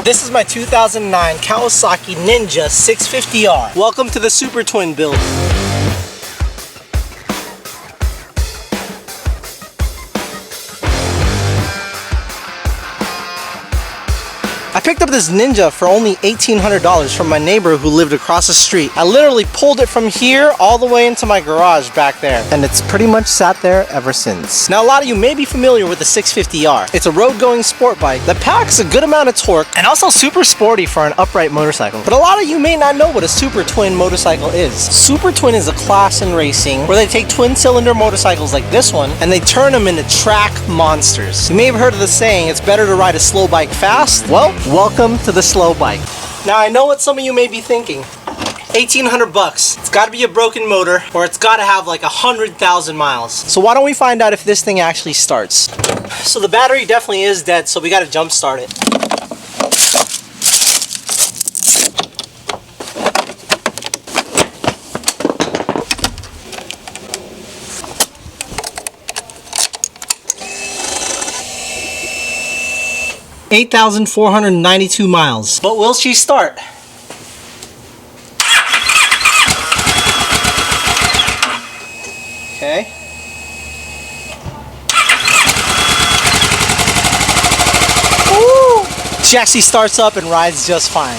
This is my 2009 Kawasaki Ninja 650R. Welcome to the Supertwin build. I picked up this Ninja for only $1,800 from my neighbor who lived across the street. I literally pulled it from here all the way into my garage back there, and it's pretty much sat there ever since. Now, a lot of you may be familiar with the 650R. It's a road-going sport bike that packs a good amount of torque and also super sporty for an upright motorcycle. But a lot of you may not know what a Supertwin motorcycle is. Supertwin is a class in racing where they take twin-cylinder motorcycles like this one and they turn them into track monsters. You may have heard of the saying, it's better to ride a slow bike fast. Well, welcome to the slow bike. Now I know what some of you may be thinking. 1,800 bucks. It's gotta be a broken motor or it's gotta have like 100,000 miles. So why don't we find out if this thing actually starts? So the battery definitely is dead, so we gotta jump start it. $8,492 miles. But will she start? Okay. Woo! She actually starts up and rides just fine.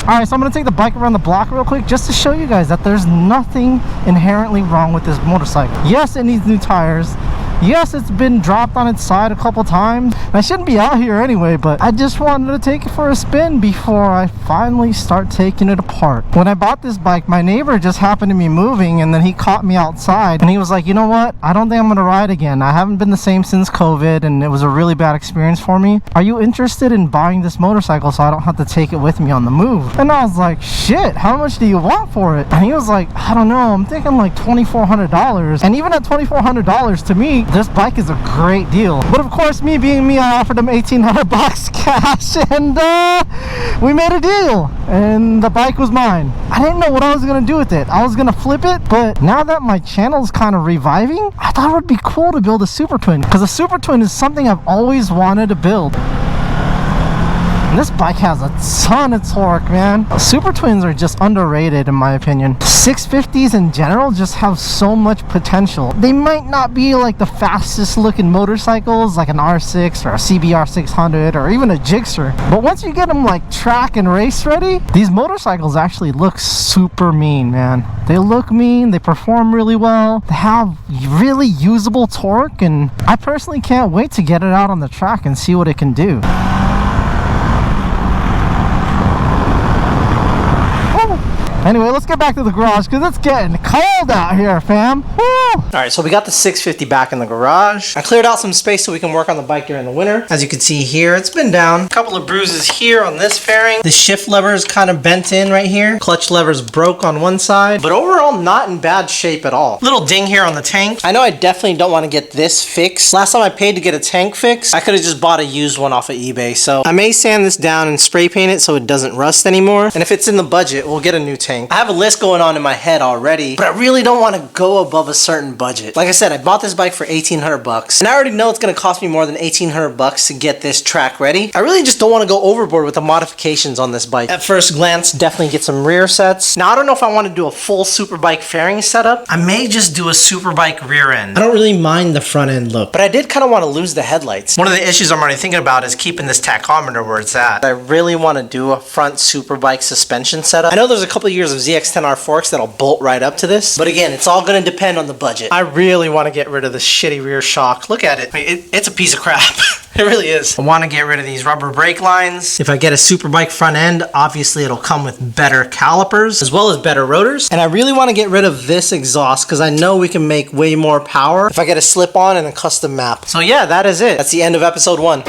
Alright, so I'm going to take the bike around the block real quick just to show you guys that there's nothing inherently wrong with this motorcycle. Yes, it needs new tires. Yes, it's been dropped on its side a couple times. I shouldn't be out here anyway, but I just wanted to take it for a spin before I finally start taking it apart. When I bought this bike, my neighbor just happened to be moving and then he caught me outside and he was like, you know what? I don't think I'm gonna ride again. I haven't been the same since COVID and it was a really bad experience for me. Are you interested in buying this motorcycle so I don't have to take it with me on the move? And I was like, shit, how much do you want for it? And he was like, I don't know, I'm thinking like $2,400. And even at $2,400 to me, this bike is a great deal. But of course, me being me, I offered him 1,800 bucks cash and we made a deal and the bike was mine. I didn't know what I was gonna do with it. I was gonna flip it, but now that my channel's kind of reviving, I thought it would be cool to build a Supertwin because a Supertwin is something I've always wanted to build. And this bike has a ton of torque, man. Supertwins are just underrated in my opinion. 650s in general just have so much potential. They might not be like the fastest looking motorcycles like an R6 or a CBR 600 or even a Gixxer, but once you get them like track and race ready, these motorcycles actually look super mean, man. They look mean, they perform really well, they have really usable torque, and I personally can't wait to get it out on the track and see what it can do. Anyway, let's get back to the garage because it's getting cold out here, fam. Woo! Alright, so we got the 650 back in the garage. I cleared out some space so we can work on the bike during the winter. As you can see here, it's been down. A couple of bruises here on this fairing. The shift lever is kind of bent in right here. Clutch lever's broke on one side, but overall not in bad shape at all. Little ding here on the tank. I know I definitely don't want to get this fixed. Last time I paid to get a tank fixed, I could have just bought a used one off of eBay. So I may sand this down and spray paint it so it doesn't rust anymore. And if it's in the budget, we'll get a new tank. I have a list going on in my head already, but I really don't want to go above a certain budget. Like I said, I bought this bike for 1,800 bucks, and I already know it's going to cost me more than 1,800 bucks to get this track ready. I really just don't want to go overboard with the modifications on this bike. At first glance, definitely get some rear sets. Now, I don't know if I want to do a full Superbike fairing setup. I may just do a Superbike rear end. I don't really mind the front end look, but I did kind of want to lose the headlights. One of the issues I'm already thinking about is keeping this tachometer where it's at. I really want to do a front Superbike suspension setup. I know there's a couple of years of ZX-10R forks that'll bolt right up to this, but again, it's all going to depend on the budget. I really want to get rid of this shitty rear shock. Look at it. I mean, it's a piece of crap. It really is. I want to get rid of these rubber brake lines. If I get a Superbike front end, obviously it'll come with better calipers as well as better rotors. And I really want to get rid of this exhaust because I know we can make way more power if I get a slip-on and a custom map. So yeah, that is it. That's the end of episode 1.